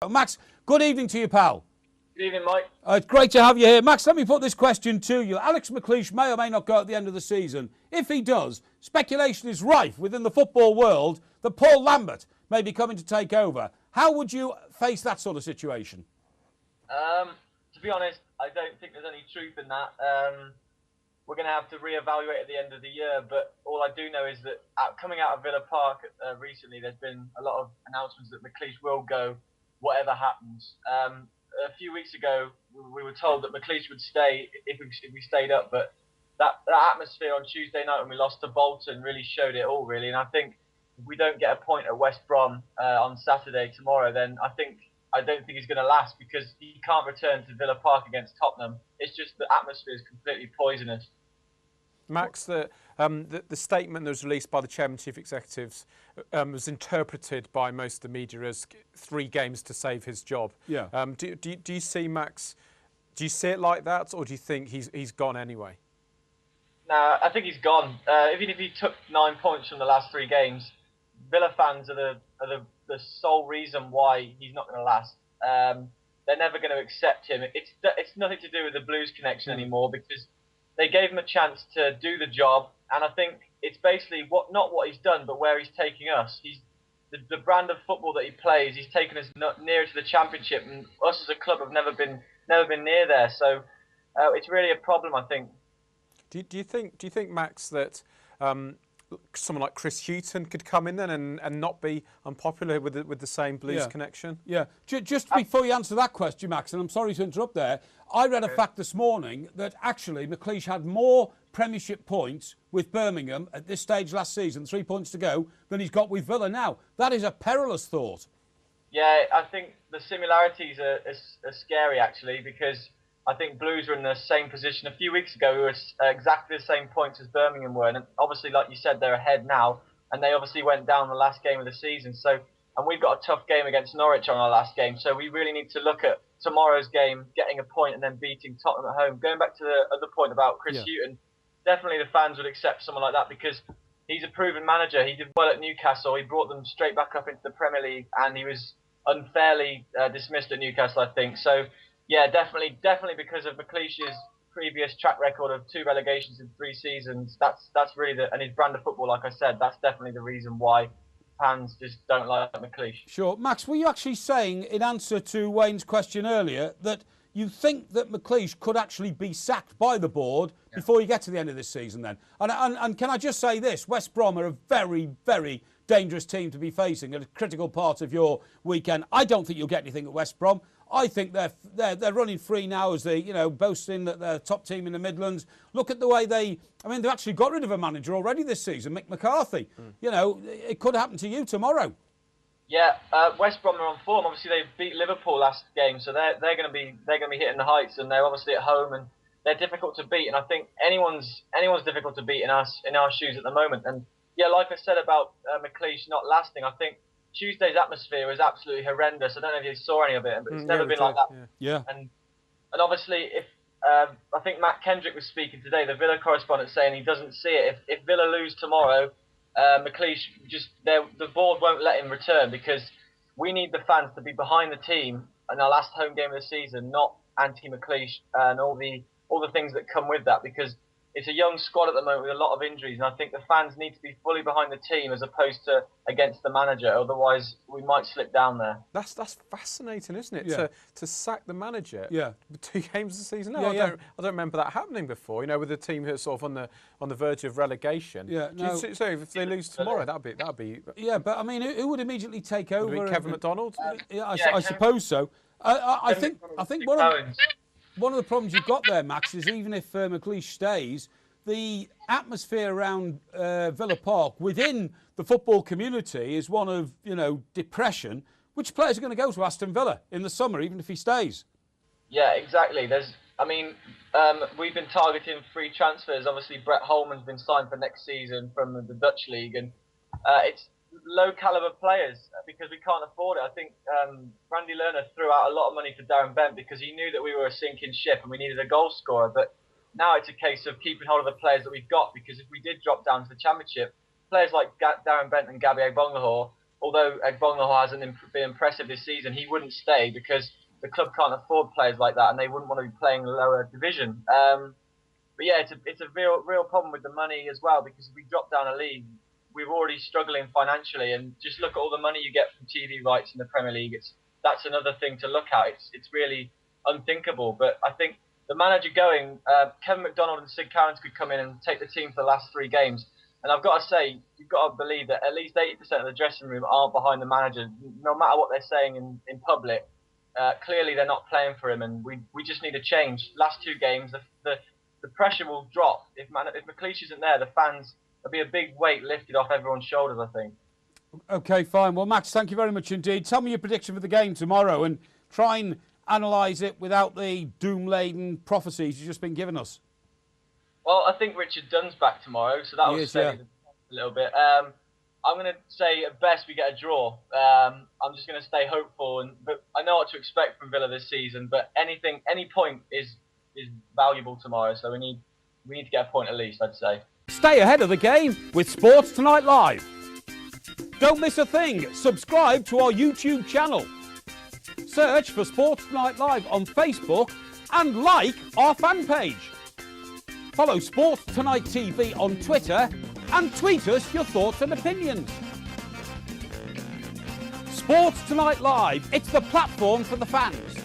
Max, good evening to you, pal. Good evening, Mike. It's great to have you here. Max, let me put this question to you. Alex McLeish may or may not go at the end of the season. If he does, speculation is rife within the football world that Paul Lambert may be coming to take over. How would you face that sort of situation? To be honest, I don't think there's any truth in that. We're going to have to reevaluate at the end of the year, but all I do know is that coming out of Villa Park recently, there's been a lot of announcements that McLeish will go, whatever happens. A few weeks ago, we were told that McLeish would stay if we stayed up, but that atmosphere on Tuesday night when we lost to Bolton really showed it all, really. And I think if we don't get a point at West Brom on Saturday tomorrow, then I don't think he's going to last, because he can't return to Villa Park against Tottenham. It's just the atmosphere is completely poisonous. Max, the statement that was released by the Chairman and Chief Executives was interpreted by most of the media as 3 games to save his job. Yeah. Do you see, Max, do you see it like that, or do you think he's gone anyway? No, I think he's gone. Even if he took 9 points from the last 3 games, Villa fans are the sole reason why he's not going to last. They're never going to accept him. It's nothing to do with the Blues connection anymore, because they gave him a chance to do the job, and I think it's basically not what he's done, but where he's taking us. He's the brand of football that he plays. He's taken us nearer to the Championship, and us as a club have never been near there. So it's really a problem, I think. Do you think, Max, that someone like Chris Hughton could come in then and not be unpopular with the same Blues connection? Yeah. Just before you answer that question, Max, and I'm sorry to interrupt there, I read a fact this morning that actually McLeish had more Premiership points with Birmingham at this stage last season, 3 points to go, than he's got with Villa now. That is a perilous thought. Yeah, I think the similarities are scary, actually, because I think Blues were in the same position. A few weeks ago, we were exactly the same points as Birmingham were. And obviously, like you said, they're ahead now. And they obviously went down the last game of the season. And we've got a tough game against Norwich on our last game. So we really need to look at tomorrow's game, getting a point and then beating Tottenham at home. Going back to the other point about Chris Hughton, definitely the fans would accept someone like that, because he's a proven manager. He did well at Newcastle. He brought them straight back up into the Premier League, and he was unfairly dismissed at Newcastle, I think. So, yeah, definitely because of McLeish's previous track record of 2 relegations in 3 seasons. That's really and his brand of football, like I said, that's definitely the reason why fans just don't like McLeish. Sure. Max, were you actually saying, in answer to Wayne's question earlier, that you think that McLeish could actually be sacked by the board before you get to the end of this season then? And can I just say this, West Brom are a very, very dangerous team to be facing at a critical part of your weekend. I don't think you'll get anything at West Brom. I think they're running free now as they, boasting that they're top team in the Midlands. Look at the way they've actually got rid of a manager already this season, Mick McCarthy. It could happen to you tomorrow. Yeah, West Brom are on form. Obviously, they beat Liverpool last game, so they're going to be hitting the heights, and they're obviously at home, and they're difficult to beat. And I think anyone's difficult to beat in our shoes at the moment. And yeah, like I said about McLeish not lasting, I think Tuesday's atmosphere was absolutely horrendous. I don't know if you saw any of it, but it's never been like that. Yeah. And obviously, if I think Matt Kendrick was speaking today, the Villa correspondent, saying he doesn't see it. If Villa lose tomorrow, McLeish the board won't let him return, because we need the fans to be behind the team in our last home game of the season, not anti-McLeish and all the things that come with that, because it's a young squad at the moment with a lot of injuries, and I think the fans need to be fully behind the team as opposed to against the manager. Otherwise, we might slip down there. That's fascinating, isn't it? Yeah. To sack the manager. Yeah. 2 games a season. No, Yeah, I don't remember that happening before. With a team who's sort of on the verge of relegation. Yeah. No. So if they lose tomorrow, that'd be. Yeah, but I mean, who would immediately take over? Kevin McDonald. I suppose so. I think one of the problems you've got there, Max, is even if McLeish stays, the atmosphere around Villa Park within the football community is one of, depression. Which players are going to go to Aston Villa in the summer, even if he stays? Yeah, exactly. We've been targeting free transfers. Obviously, Brett Holman's been signed for next season from the Dutch league, and it's low caliber players because we can't afford it. I think Randy Lerner threw out a lot of money for Darren Bent because he knew that we were a sinking ship and we needed a goal scorer. But now it's a case of keeping hold of the players that we've got, because if we did drop down to the Championship, players like Darren Bent and Gabby Bonglahor although Egbonlohor hasn't been impressive this season, he wouldn't stay because the club can't afford players like that, and they wouldn't want to be playing lower division. But yeah, it's a real problem with the money as well, because if we drop down a league, we're already struggling financially, and just look at all the money you get from TV rights in the Premier League. That's another thing to look at. It's really unthinkable. But I think the manager going, Kevin McDonald and Sid Carrons could come in and take the team for the last 3 games. And I've got to say, you've got to believe that at least 80% of the dressing room aren't behind the manager, no matter what they're saying in public. Clearly, they're not playing for him, and we just need a change. Last 2 games, the pressure will drop. If McLeish isn't there, the fans, there'll be a big weight lifted off everyone's shoulders, I think. OK, fine. Well, Max, thank you very much indeed. Tell me your prediction for the game tomorrow and try and analyse it without the doom-laden prophecies you've just been giving us. Well, I think Richard Dunn's back tomorrow, so that will steady a little bit. I'm going to say at best we get a draw. I'm just going to stay hopeful, but I know what to expect from Villa this season. But any point is valuable tomorrow, so we need to get a point at least, I'd say. Stay ahead of the game with Sports Tonight Live. Don't miss a thing. Subscribe to our YouTube channel. Search for Sports Tonight Live on Facebook and like our fan page. Follow Sports Tonight TV on Twitter and tweet us your thoughts and opinions. Sports Tonight Live, it's the platform for the fans.